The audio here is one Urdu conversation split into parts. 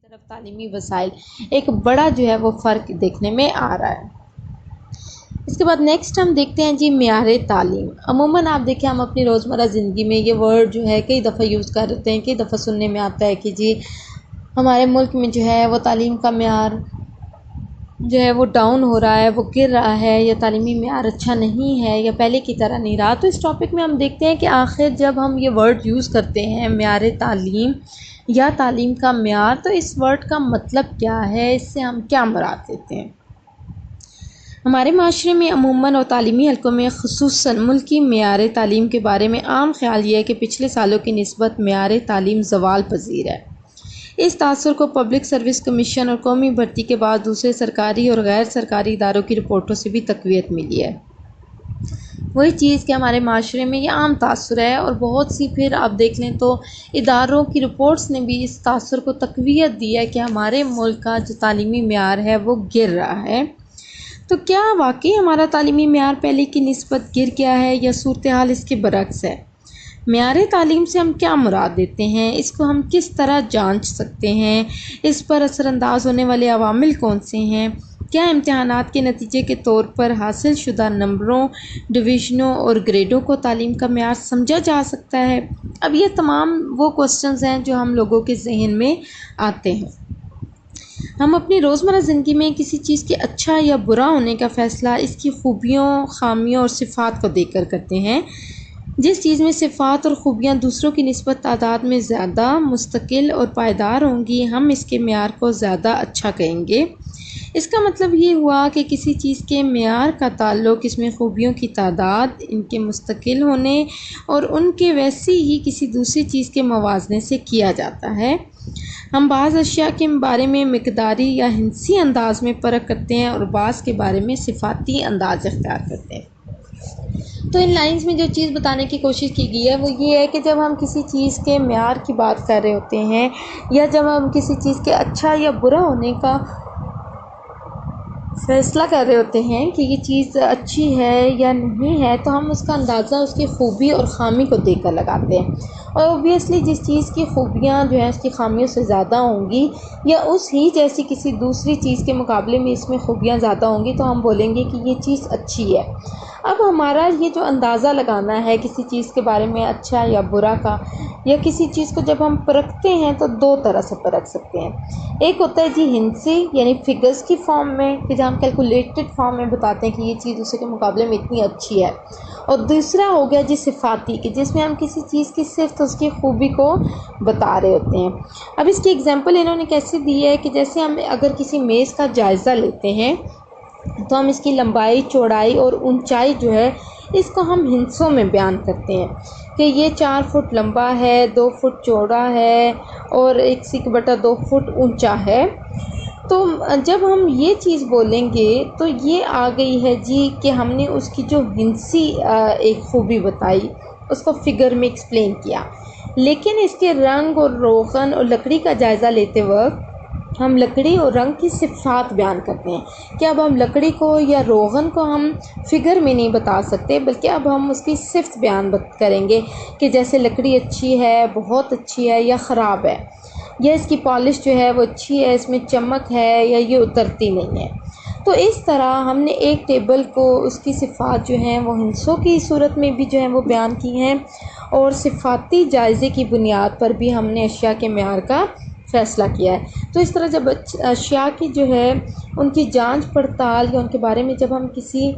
طرف تعلیمی وسائل ایک بڑا جو ہے وہ فرق دیکھنے میں آ رہا ہے۔ اس کے بعد نیکسٹ ہم دیکھتے ہیں جی معیار تعلیم۔ عموماً آپ دیکھیں ہم اپنی روزمرہ زندگی میں یہ ورڈ جو ہے کئی دفعہ یوز کرتے ہیں، کئی دفعہ سننے میں آتا ہے کہ جی ہمارے ملک میں جو ہے وہ تعلیم کا معیار جو ہے وہ ڈاؤن ہو رہا ہے، وہ گر رہا ہے، یا تعلیمی معیار اچھا نہیں ہے یا پہلے کی طرح نہیں رہا۔ تو اس ٹاپک میں ہم دیکھتے ہیں کہ آخر جب ہم یہ ورڈ یوز کرتے ہیں معیار تعلیم یا تعلیم کا معیار، تو اس ورڈ کا مطلب کیا ہے، اس سے ہم کیا مراد لیتے ہیں۔ ہمارے معاشرے میں عموماً اور تعلیمی حلقوں میں خصوصاً ملکی معیار تعلیم کے بارے میں عام خیال یہ ہے کہ پچھلے سالوں کی نسبت معیار تعلیم زوال پذیر ہے۔ اس تاثر کو پبلک سروس کمیشن اور قومی بھرتی کے بعد دوسرے سرکاری اور غیر سرکاری اداروں کی رپورٹوں سے بھی تقویت ملی ہے۔ وہی چیز کہ ہمارے معاشرے میں یہ عام تاثر ہے، اور بہت سی پھر آپ دیکھ لیں تو اداروں کی رپورٹس نے بھی اس تاثر کو تقویت دی ہے کہ ہمارے ملک کا جو تعلیمی معیار ہے وہ گر رہا ہے۔ تو کیا واقعی ہمارا تعلیمی معیار پہلے کی نسبت گر گیا ہے، یا صورتحال اس کے برعکس ہے؟ معیار تعلیم سے ہم کیا مراد دیتے ہیں، اس کو ہم کس طرح جانچ سکتے ہیں، اس پر اثر انداز ہونے والے عوامل کون سے ہیں؟ کیا امتحانات کے نتیجے کے طور پر حاصل شدہ نمبروں، ڈویژنوں اور گریڈوں کو تعلیم کا معیار سمجھا جا سکتا ہے؟ اب یہ تمام وہ کوسچنز ہیں جو ہم لوگوں کے ذہن میں آتے ہیں۔ ہم اپنی روزمرہ زندگی میں کسی چیز کے اچھا یا برا ہونے کا فیصلہ اس کی خوبیوں، خامیوں اور صفات کو دیکھ کر کرتے ہیں۔ جس چیز میں صفات اور خوبیاں دوسروں کی نسبت تعداد میں زیادہ مستقل اور پائیدار ہوں گی، ہم اس کے معیار کو زیادہ اچھا کہیں گے۔ اس کا مطلب یہ ہوا کہ کسی چیز کے معیار کا تعلق اس میں خوبیوں کی تعداد، ان کے مستقل ہونے اور ان کے ویسی ہی کسی دوسری چیز کے موازنے سے کیا جاتا ہے۔ ہم بعض اشیاء کے بارے میں مقداری یا ہندسی انداز میں پرکھ کرتے ہیں اور بعض کے بارے میں صفاتی انداز اختیار کرتے ہیں۔ تو ان لائنز میں جو چیز بتانے کی کوشش کی گئی ہے وہ یہ ہے کہ جب ہم کسی چیز کے معیار کی بات کر رہے ہوتے ہیں، یا جب ہم کسی چیز کے اچھا یا برا ہونے کا فیصلہ کر رہے ہوتے ہیں کہ یہ چیز اچھی ہے یا نہیں ہے، تو ہم اس کا اندازہ اس کی خوبی اور خامی کو دیکھ کر لگاتے ہیں۔ اور اوبویسلی جس چیز کی خوبیاں جو ہیں اس کی خامیوں سے زیادہ ہوں گی، یا اس ہی جیسی کسی دوسری چیز کے مقابلے میں اس میں خوبیاں زیادہ ہوں گی، تو ہم بولیں گے کہ یہ چیز اچھی ہے۔ اب ہمارا یہ جو اندازہ لگانا ہے کسی چیز کے بارے میں اچھا یا برا کا، یا کسی چیز کو جب ہم پرکھتے ہیں تو دو طرح سے پرکھ سکتے ہیں۔ ایک ہوتا ہے جی ہندسی، یعنی فگرز کی فارم میں، کہ جہاں ہم کیلکولیٹڈ فارم میں بتاتے ہیں کہ یہ چیز دوسرے کے مقابلے میں اتنی اچھی ہے۔ اور دوسرا ہو گیا جی صفاتی، کہ جس میں ہم کسی چیز کی صرف اس کی خوبی کو بتا رہے ہوتے ہیں۔ اب اس کی اگزامپل انہوں نے کیسے دی ہے کہ جیسے ہم اگر کسی میز کا جائزہ لیتے ہیں تو ہم اس کی لمبائی، چوڑائی اور اونچائی جو ہے اس کو ہم ہندسوں میں بیان کرتے ہیں کہ یہ 4 فٹ لمبا ہے، 2 فٹ چوڑا ہے اور 1/2 فٹ اونچا ہے۔ تو جب ہم یہ چیز بولیں گے تو یہ آ گئی ہے جی کہ ہم نے اس کی جو ہندسی ایک خوبی بتائی، اس کو فگر میں ایکسپلین کیا۔ لیکن اس کے رنگ اور روغن اور لکڑی کا جائزہ لیتے وقت ہم لکڑی اور رنگ کی صفات بیان کرتے ہیں کہ اب ہم لکڑی کو یا روغن کو ہم فگر میں نہیں بتا سکتے، بلکہ اب ہم اس کی صفت بیان کریں گے کہ جیسے لکڑی اچھی ہے، بہت اچھی ہے، یا خراب ہے، یا اس کی پالش جو ہے وہ اچھی ہے، اس میں چمک ہے، یا یہ اترتی نہیں ہے۔ تو اس طرح ہم نے ایک ٹیبل کو اس کی صفات جو ہیں وہ ہندسوں کی صورت میں بھی جو ہیں وہ بیان کی ہیں، اور صفاتی جائزے کی بنیاد پر بھی ہم نے اشیاء کے معیار کا فیصلہ کیا ہے۔ تو اس طرح جب اشیاء کی جو ہے ان کی جانچ پڑتال یا ان کے بارے میں جب ہم کسی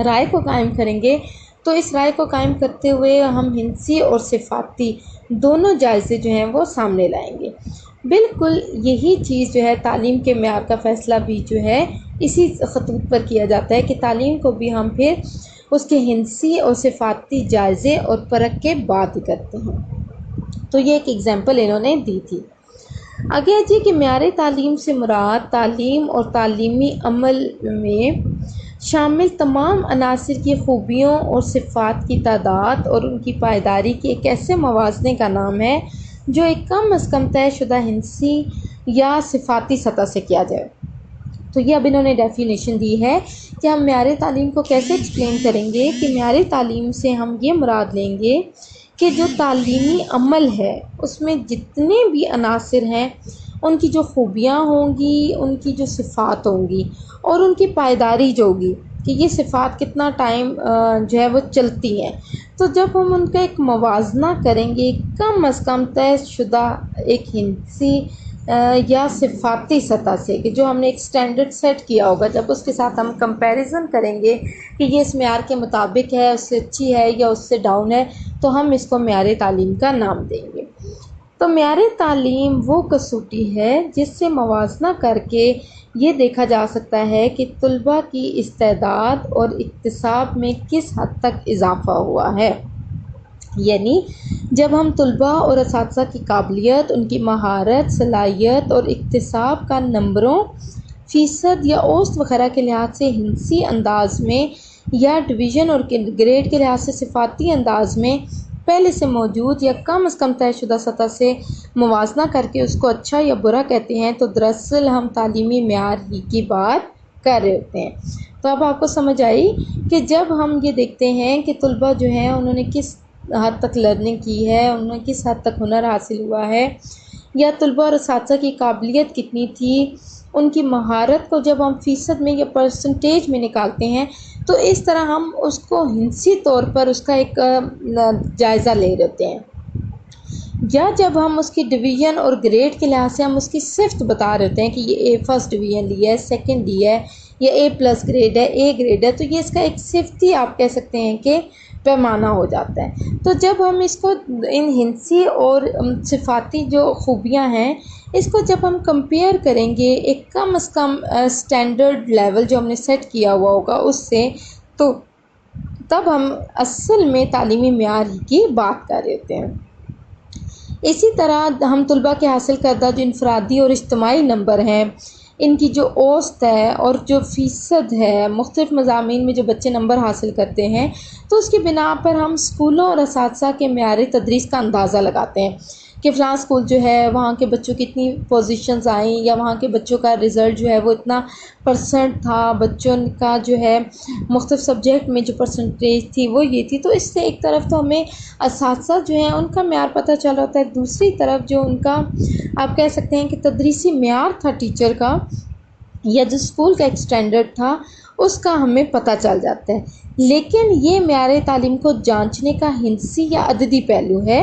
رائے کو قائم کریں گے، تو اس رائے کو قائم کرتے ہوئے ہم ہندسی اور صفاتی دونوں جائزے جو ہیں وہ سامنے لائیں گے۔ بالکل یہی چیز جو ہے تعلیم کے معیار کا فیصلہ بھی جو ہے اسی خطوط پر کیا جاتا ہے کہ تعلیم کو بھی ہم پھر اس کے ہندسی اور صفاتی جائزے اور پرکھ کے بعد ہی کرتے ہیں۔ تو یہ ایک ایگزامپل انہوں نے دی تھی۔ آگے جی کہ معیار تعلیم سے مراد تعلیم اور تعلیمی عمل میں شامل تمام عناصر کی خوبیوں اور صفات کی تعداد اور ان کی پائیداری کے ایک ایسے موازنے کا نام ہے جو ایک کم از کم طے شدہ ہندسی یا صفاتی سطح سے کیا جائے۔ تو یہ اب انہوں نے ڈیفینیشن دی ہے کہ ہم معیار تعلیم کو کیسے ایکسپلین کریں گے کہ معیار تعلیم سے ہم یہ مراد لیں گے کہ جو تعلیمی عمل ہے اس میں جتنے بھی عناصر ہیں ان کی جو خوبیاں ہوں گی، ان کی جو صفات ہوں گی اور ان کی پائیداری جو ہوگی کہ یہ صفات کتنا ٹائم جو ہے وہ چلتی ہیں۔ تو جب ہم ان کا ایک موازنہ کریں گے کم از کم طے شدہ ایک ہندسی یا صفاتی سطح سے، کہ جو ہم نے ایک سٹینڈرڈ سیٹ کیا ہوگا، جب اس کے ساتھ ہم کمپیریزن کریں گے کہ یہ اس معیار کے مطابق ہے، اس سے اچھی ہے یا اس سے ڈاؤن ہے، تو ہم اس کو معیار تعلیم کا نام دیں گے۔ تو معیار تعلیم وہ کسوٹی ہے جس سے موازنہ کر کے یہ دیکھا جا سکتا ہے کہ طلباء کی استعداد اور اکتساب میں کس حد تک اضافہ ہوا ہے۔ یعنی جب ہم طلباء اور اساتذہ کی قابلیت، ان کی مہارت، صلاحیت اور اکتساب کا نمبروں، فیصد یا اوسط وغیرہ کے لحاظ سے ہندسی انداز میں یا ڈویژن اور گریڈ کے لحاظ سے صفاتی انداز میں پہلے سے موجود یا کم از کم طے شدہ سطح سے موازنہ کر کے اس کو اچھا یا برا کہتے ہیں، تو دراصل ہم تعلیمی معیار ہی کی بات کر رہے ہوتے ہیں۔ تو اب آپ کو سمجھ آئی کہ جب ہم یہ دیکھتے ہیں کہ طلباء جو ہیں انہوں نے کس حد تک لرننگ کی ہے، انہوں نے کس حد تک ہنر حاصل ہوا ہے، یا طلباء اور اساتذہ کی قابلیت کتنی تھی، ان کی مہارت کو جب ہم فیصد میں یا پرسنٹیج میں نکالتے ہیں، تو اس طرح ہم اس کو ہندسی طور پر اس کا ایک جائزہ لے لیتے ہیں۔ یا جب ہم اس کی ڈویژن اور گریڈ کے لحاظ سے ہم اس کی صفت بتا رہے ہوتے ہیں کہ یہ اے فرسٹ ڈویژن لی ہے، سیکنڈ ڈی ہے، یا اے پلس گریڈ ہے، اے گریڈ ہے، تو یہ اس کا ایک صفتی آپ کہہ سکتے ہیں کہ پیمانہ ہو جاتا ہے۔ تو جب ہم اس کو ان ہندسی اور صفاتی جو خوبیاں ہیں، اس کو جب ہم کمپیئر کریں گے ایک کم از کم سٹینڈرڈ لیول جو ہم نے سیٹ کیا ہوا ہوگا اس سے، تو تب ہم اصل میں تعلیمی معیار ہی کی بات کر رہے ہوتے ہیں۔ اسی طرح ہم طلباء کے حاصل کردہ جو انفرادی اور اجتماعی نمبر ہیں، ان کی جو اوسط ہے اور جو فیصد ہے مختلف مضامین میں جو بچے نمبر حاصل کرتے ہیں، تو اس کی بنا پر ہم اسکولوں اور اساتذہ کے معیار تدریس کا اندازہ لگاتے ہیں کہ فلاں اسکول جو ہے وہاں کے بچوں کی اتنی پوزیشنز آئیں، یا وہاں کے بچوں کا رزلٹ جو ہے وہ اتنا پرسنٹ تھا، بچوں کا جو ہے مختلف سبجیکٹ میں جو پرسنٹیج تھی وہ یہ تھی۔ تو اس سے ایک طرف تو ہمیں اساتذہ جو ہیں ان کا معیار پتہ چل رہا ہوتا ہے، دوسری طرف جو ان کا آپ کہہ سکتے ہیں کہ تدریسی معیار تھا ٹیچر کا، یا جو اسکول کا ایک سٹینڈرڈ تھا، اس کا ہمیں پتہ چل جاتا ہے۔ لیکن یہ معیار تعلیم کو جانچنے کا ہندسی یا عددی پہلو ہے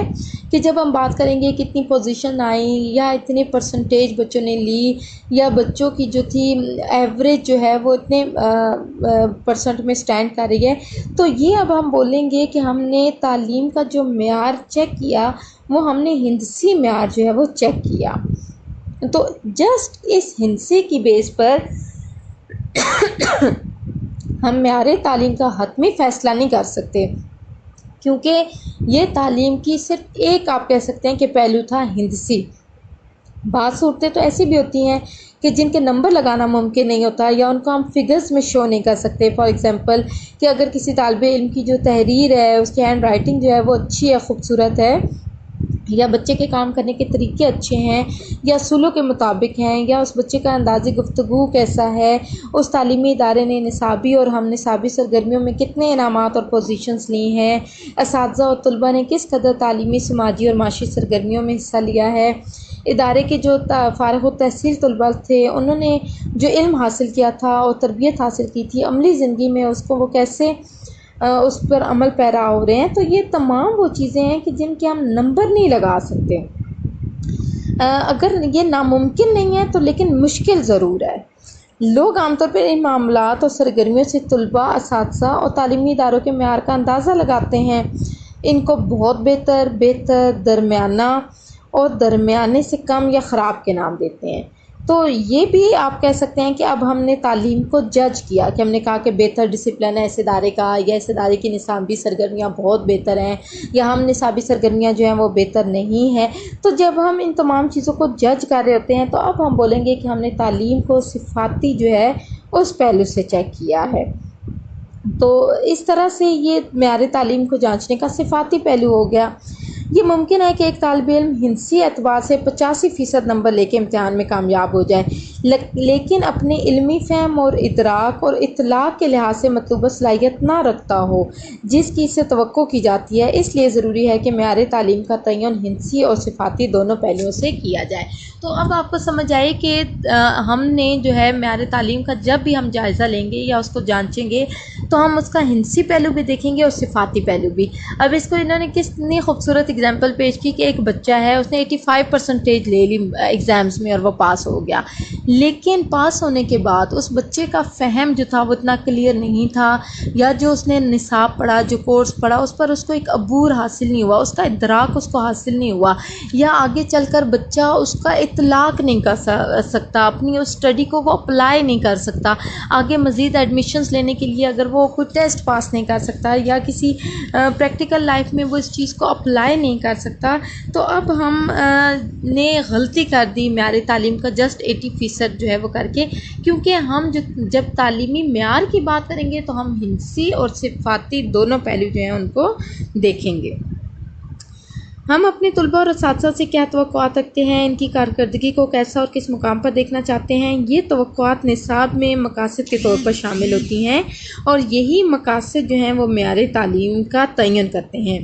کہ جب ہم بات کریں گے کتنی پوزیشن آئیں، یا اتنے پرسنٹیج بچوں نے لی، یا بچوں کی جو تھی ایوریج جو ہے وہ اتنے پرسنٹ میں سٹینڈ کر رہی ہے، تو یہ اب ہم بولیں گے کہ ہم نے تعلیم کا جو معیار چیک کیا وہ ہم نے ہندسی معیار جو ہے وہ چیک کیا۔ تو جسٹ اس ہندسی کی بیس پر ہم معیار تعلیم کا حتمی فیصلہ نہیں کر سکتے، کیونکہ یہ تعلیم کی صرف ایک آپ کہہ سکتے ہیں کہ پہلو تھا ہندسی۔ بعض صورتیں تو ایسی بھی ہوتی ہیں کہ جن کے نمبر لگانا ممکن نہیں ہوتا، یا ان کو ہم فگرز میں شو نہیں کر سکتے۔ فار ایگزامپل کہ اگر کسی طالب علم کی جو تحریر ہے، اس کی ہینڈ رائٹنگ جو ہے وہ اچھی ہے، خوبصورت ہے، یا بچے کے کام کرنے کے طریقے اچھے ہیں، یا اصولوں کے مطابق ہیں، یا اس بچے کا انداز گفتگو کیسا ہے، اس تعلیمی ادارے نے نصابی اور ہم نصابی سرگرمیوں میں کتنے انعامات اور پوزیشنز لی ہیں، اساتذہ اور طلباء نے کس قدر تعلیمی، سماجی اور معاشی سرگرمیوں میں حصہ لیا ہے، ادارے کے جو فارغ التحصیل طلباء تھے انہوں نے جو علم حاصل کیا تھا اور تربیت حاصل کی تھی عملی زندگی میں، اس کو وہ کیسے اس پر عمل پیرا ہو رہے ہیں۔ تو یہ تمام وہ چیزیں ہیں کہ جن کے ہم نمبر نہیں لگا سکتے۔ اگر یہ ناممکن نہیں ہے تو لیکن مشکل ضرور ہے۔ لوگ عام طور پر ان معاملات اور سرگرمیوں سے طلباء، اساتذہ اور تعلیمی اداروں کے معیار کا اندازہ لگاتے ہیں۔ ان کو بہت بہتر، بہتر، درمیانہ اور درمیانے سے کم یا خراب کے نام دیتے ہیں۔ تو یہ بھی آپ کہہ سکتے ہیں کہ اب ہم نے تعلیم کو جج کیا، کہ ہم نے کہا کہ بہتر ڈسپلن ہے اس ادارے کا، یا اس ادارے کی نصابی سرگرمیاں بہت بہتر ہیں، یا ہم نصابی سرگرمیاں جو ہیں وہ بہتر نہیں ہیں۔ تو جب ہم ان تمام چیزوں کو جج کر رہے ہوتے ہیں تو اب ہم بولیں گے کہ ہم نے تعلیم کو صفاتی جو ہے اس پہلو سے چیک کیا ہے۔ تو اس طرح سے یہ معیار تعلیم کو جانچنے کا صفاتی پہلو ہو گیا۔ یہ ممکن ہے کہ ایک طالب علم ہندسی اعتبار سے 85% نمبر لے کے امتحان میں کامیاب ہو جائے، لیکن اپنے علمی فہم اور ادراک اور اطلاق کے لحاظ سے مطلوبہ صلاحیت نہ رکھتا ہو جس کی سے توقع کی جاتی ہے۔ اس لیے ضروری ہے کہ معیار تعلیم کا تعین ہندسی اور صفاتی دونوں پہلوؤں سے کیا جائے۔ تو اب آپ کو سمجھ آئے کہ ہم نے جو ہے معیار تعلیم کا جب بھی ہم جائزہ لیں گے یا اس کو جانچیں گے تو ہم اس کا ہندسی پہلو بھی دیکھیں گے اور صفاتی پہلو بھی۔ اب اس کو انہوں نے کتنی خوبصورت اگزامپل پیش کی کہ ایک بچہ ہے، اس نے 85% لے لی ایگزامز میں اور وہ پاس ہو گیا، لیکن پاس ہونے کے بعد اس بچے کا فہم جو تھا وہ اتنا کلیئر نہیں تھا، یا جو اس نے نصاب پڑھا، جو کورس پڑھا، اس پر اس کو ایک عبور حاصل نہیں ہوا، اس کا ادراک اس کو حاصل نہیں ہوا، یا آگے چل کر بچہ اس کا اطلاق نہیں کر سکتا، اپنی اس اسٹڈی کو وہ اپلائی نہیں کر سکتا، آگے مزید ایڈمیشنز لینے کے لیے اگر وہ کوئی ٹیسٹ پاس نہیں کر سکتا یا کسی پریکٹیکل لائف میں وہ اس چیز کو اپلائی نہیں کر سکتا، تو اب ہم نے غلطی کر دی معیار تعلیم کا جسٹ 80% جو ہے وہ کر کے، کیونکہ ہم جب تعلیمی معیار کی بات کریں گے تو ہم ہندسی اور صفاتی دونوں پہلو جو ہیں ان کو دیکھیں گے۔ ہم اپنے طلباء اور اساتذہ سے کیا توقعات رکھتے ہیں، ان کی کارکردگی کو کیسا اور کس مقام پر دیکھنا چاہتے ہیں، یہ توقعات نصاب میں مقاصد کے طور پر شامل ہوتی ہیں، اور یہی مقاصد جو ہیں وہ معیار تعلیم کا تعین کرتے ہیں۔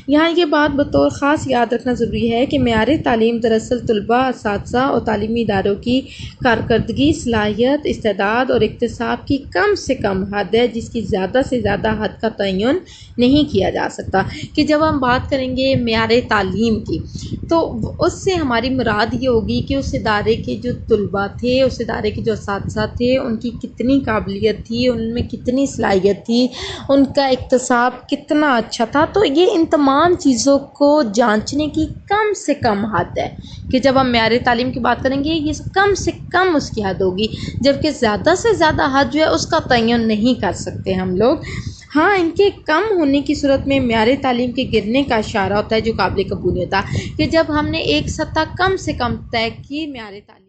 یہاں یہ بات بطور خاص یاد رکھنا ضروری ہے کہ معیار تعلیم دراصل طلباء، اساتذہ اور تعلیمی اداروں کی کارکردگی، صلاحیت، استعداد اور اکتساب کی کم سے کم حد ہے، جس کی زیادہ سے زیادہ حد کا تعین نہیں کیا جا سکتا۔ کہ جب ہم بات کریں گے معیار تعلیم کی تو اس سے ہماری مراد یہ ہوگی کہ اس ادارے کے جو طلباء تھے، اس ادارے کے جو اساتذہ تھے، ان کی کتنی قابلیت تھی، ان میں کتنی صلاحیت تھی، ان کا اکتساب کتنا اچھا تھا۔ تو یہ ان تمام چیزوں کو جانچنے کی کم سے کم حد ہے کہ جب ہم معیار تعلیم کی بات کریں گے یہ کم سے کم اس کی حد ہوگی، جبکہ زیادہ سے زیادہ حد جو ہے اس کا تعین نہیں کر سکتے ہم لوگ۔ ہاں، ان کے کم ہونے کی صورت میں معیار تعلیم کے گرنے کا اشارہ ہوتا ہے جو قابل قبول ہوتا ہے، کہ جب ہم نے ایک سطح کم سے کم طے کی معیار تعلیم